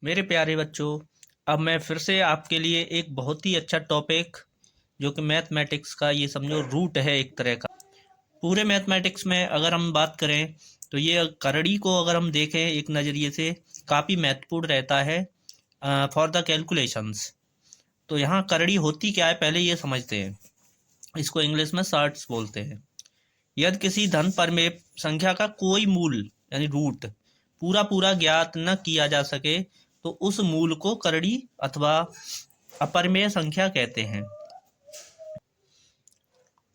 मेरे प्यारे बच्चों, अब मैं फिर से आपके लिए एक बहुत ही अच्छा टॉपिक जो कि मैथमेटिक्स का ये समझो रूट है एक तरह का। पूरे मैथमेटिक्स में अगर हम बात करें तो ये करड़ी को अगर हम देखें एक नज़रिए से काफ़ी महत्वपूर्ण रहता है फॉर द कैलकुलेशंस। तो यहाँ करड़ी होती क्या है पहले ये समझते हैं। इसको इंग्लिश में सर्ट्स बोलते हैं। यदि किसी धन परमेय संख्या का कोई मूल यानी रूट पूरा पूरा ज्ञात न किया जा सके तो उस मूल को करड़ी अथवा अपरिमेय संख्या कहते हैं।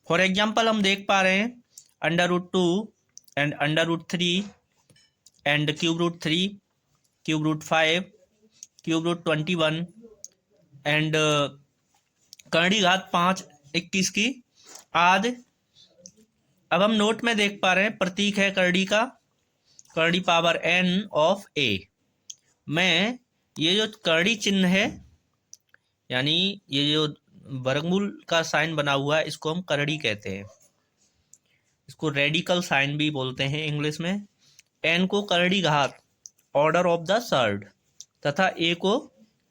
फॉर एग्जाम्पल हम देख पा रहे हैं under root 2 and under root 3 and cube root 3, cube root 5, cube root 21 and करड़ी घात 5 21 की आदि। अब हम नोट में देख पा रहे हैं प्रतीक है करड़ी का, करड़ी पावर n ऑफ a में ये जो करड़ी चिन्ह है यानी ये जो वर्गमूल का साइन बना हुआ है इसको हम करड़ी कहते हैं। इसको रेडिकल साइन भी बोलते हैं इंग्लिश में। n को करड़ी घात ऑर्डर ऑफ द सर्ड तथा a को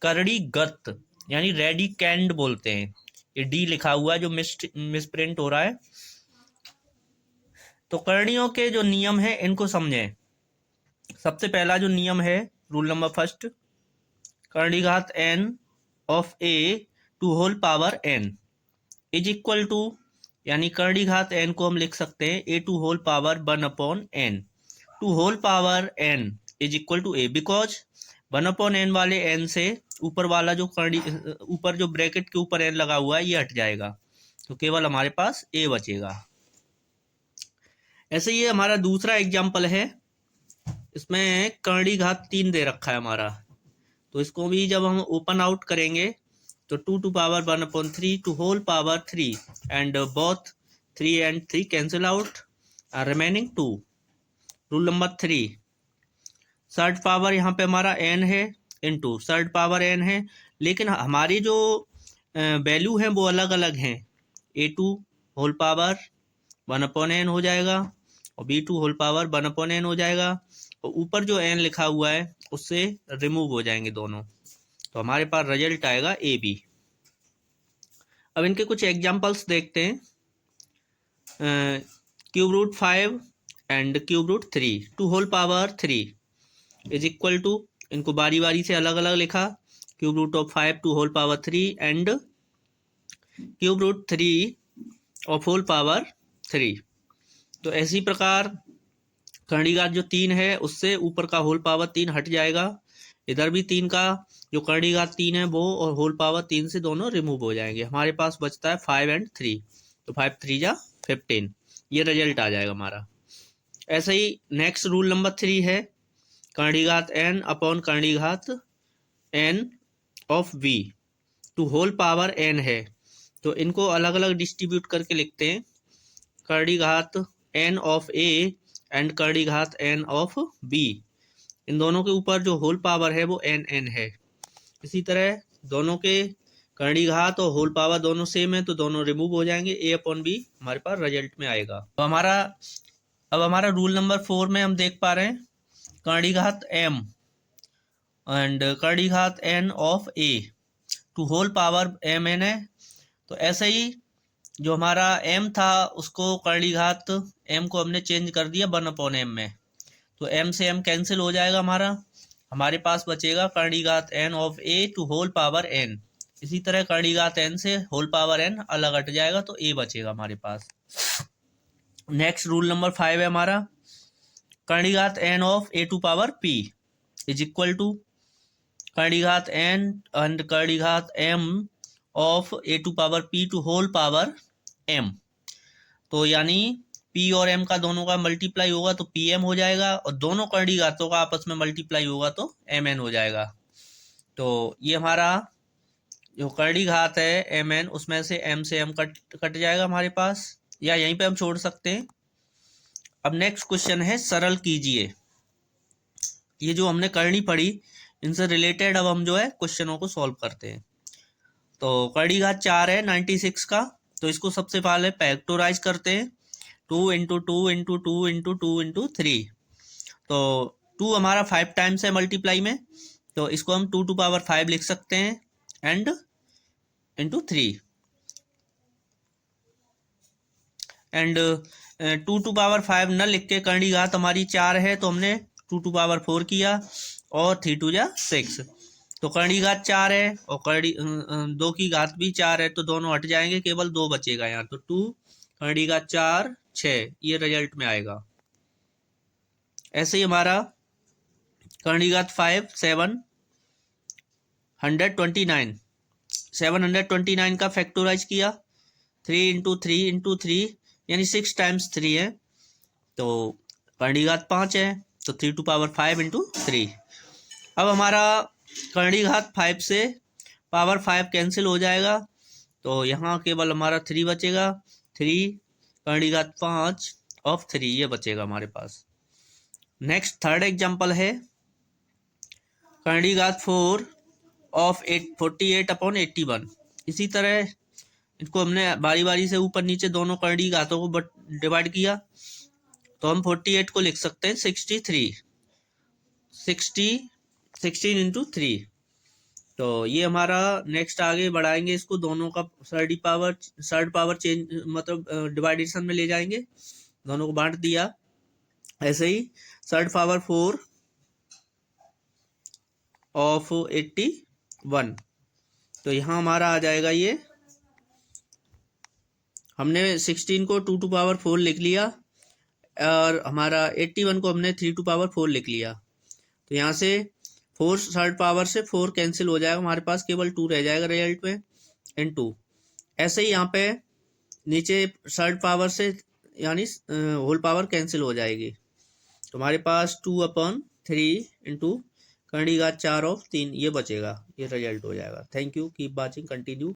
करड़ी गत यानी रेडिकेंड बोलते हैं। ये डी लिखा हुआ है जो मिसप्रिंट हो रहा है। तो करणियों के जो नियम है इनको समझें। सबसे पहला जो नियम है रूल नंबर फर्स्ट, करड़ी घात n of a to whole power n is equal to यानी करड़ी घात n को हम लिख सकते हैं a to whole power 1/n to whole power n is equal to a because 1/n वाले n से ऊपर वाला जो करड़ी ऊपर जो ब्रैकेट के ऊपर n लगा हुआ है ये हट जाएगा तो केवल हमारे पास a बचेगा। ऐसे ही हमारा दूसरा एग्जाम्पल है, इसमें करड़ी घात 3 दे रखा है हमारा। तो इसको भी जब हम ओपन आउट करेंगे तो 2 to power 1/3 to whole power 3 and both 3 and 3 cancel out remaining 2। Rule number 3, third power यहाँ पे हमारा n है इनटू सर्ड पावर n है, लेकिन हमारी जो वैल्यू है वो अलग अलग हैं। a2 होल पावर 1/n हो जाएगा और b2 होल पावर 1/n हो जाएगा और ऊपर जो n लिखा हुआ है उससे रिमूव हो जाएंगे दोनों, तो हमारे पास रिजल्ट आएगा ए बी। अब इनके कुछ एग्जांपल्स देखते हैं। Cube root 5 and cube root 3 to whole power 3 is equal to, इनको बारी बारी से अलग अलग लिखा, cube root of 5 to whole power 3 and cube root 3 of whole power 3। तो इसी प्रकार करड़ी घात जो 3 है उससे ऊपर का होल पावर 3 हट जाएगा, इधर भी 3 का जो करड़ी घात 3 है वो और होल पावर 3 से दोनों रिमूव हो जाएंगे। हमारे पास बचता है 5 and 3, तो 5 3 जा 15, ये रिजल्ट आ जाएगा हमारा। ऐसे ही नेक्स्ट रूल नंबर 3 है करड़ी घात n अपॉन करड़ी घात n of v to whole power n है, तो इनको अलग अलग डिस्ट्रीब्यूट करके लिखते हैं। करड़ी घात n ऑफ a एंड करड़ी घात n ऑफ b, इन दोनों के ऊपर जो होल पावर है वो n है। इसी तरह दोनों के करड़ी घात और होल पावर दोनों सेम है तो दोनों रिमूव हो जाएंगे, a/b हमारे पास रिजल्ट में आएगा। तो अब हमारा रूल नंबर 4 में हम देख पा रहे हैं करड़ी घात m एंड करड़ी घात n of a to whole power mn है। तो ऐसे ही जो हमारा m था उसको करड़ी घात m को हमने चेंज कर दिया 1/m में, तो m से m कैंसिल हो जाएगा हमारे पास बचेगा करड़ी घात n of a to whole power n। इसी तरह करड़ी घात n से होल पावर n अलग हट जाएगा तो a बचेगा हमारे पास। नेक्स्ट रूल नंबर 5 है हमारा करड़ी घात n of a to power p is equal to करड़ी घात n एंड करड़ी घात m of a to power p to whole power m। तो यानी p और m का दोनों का मल्टीप्लाई होगा तो pm हो जाएगा और दोनों करड़ी घातों का आपस में मल्टीप्लाई होगा तो mn हो जाएगा। तो ये हमारा जो करड़ी घात है mn उसमें से m कट जाएगा हमारे पास, या यहीं पे हम छोड़ सकते हैं। अब नेक्स्ट क्वेश्चन है सरल कीजिए। ये जो हमने करनी पड़ी इनसे रिलेटेड अब हम जो है क्वेश्चनों को सॉल्व करते हैं। तो करड़ी घात 4 है 96 का, तो इसको सबसे पहले फैक्टोराइज करते हैं 2 इंटू 2 इंटू 2 इंटू 2 इंटू 3। तो 2 हमारा 5 टाइम्स है मल्टीप्लाई में, तो इसको हम 2⁵ लिख सकते हैं एंड इंटू 3 एंड 2⁵ न लिख के करंडी घात हमारी 4 है तो हमने 2⁴ किया और 3 2 6। तो करंडी घात 4 है और करंडी 2 की घात भी 4 है तो दोनों हट जाएंगे, केवल 2 बचेगा यहाँ। तो 2 करंडी घात 4 6 ये रिजल्ट में आएगा। ऐसे ही हमारा करंडी घात 5 729 का फैक्टोराइज किया 3 इंटू 3 यानी 6 टाइम्स 3 है तो करंडी घात 5 है तो 3⁵ इंटू 3। अब हमारा करंडी घात 5 से पावर 5 कैंसिल हो जाएगा तो यहाँ केवल हमारा 3 बचेगा। 3 करंडी घात 5 ऑफ 3 ये बचेगा हमारे पास। नेक्स्ट थर्ड एग्जाम्पल है करंडी घात 4 ऑफ 48/81। इसी तरह इसको हमने बारी बारी से ऊपर नीचे दोनों करंडी घातों को डिवाइड किया तो हम 48 को लिख सकते हैं 16 इंटू 3। तो ये हमारा नेक्स्ट आगे बढ़ाएंगे इसको, दोनों का थर्ड पावर चेंज मतलब डिवाइडेशन में ले जाएंगे, दोनों को बांट दिया। ऐसे ही थर्ड पावर 4 ऑफ 81 तो यहाँ हमारा आ जाएगा ये, हमने 16 को 2⁴ लिख लिया और हमारा 81 को हमने 3⁴ लिख लिया। तो यहाँ से 4 थर्ड पावर से 4 कैंसिल हो जाएगा, हमारे पास केवल 2 रह जाएगा रिजल्ट में इनटू। ऐसे ही यहाँ पे नीचे थर्ड पावर से यानी होल पावर कैंसिल हो जाएगी तो हमारे पास 2/3 इंटू करंडी घात 4 ऑफ 3 ये बचेगा, ये रिजल्ट हो जाएगा। Thank you, keep watching, continue.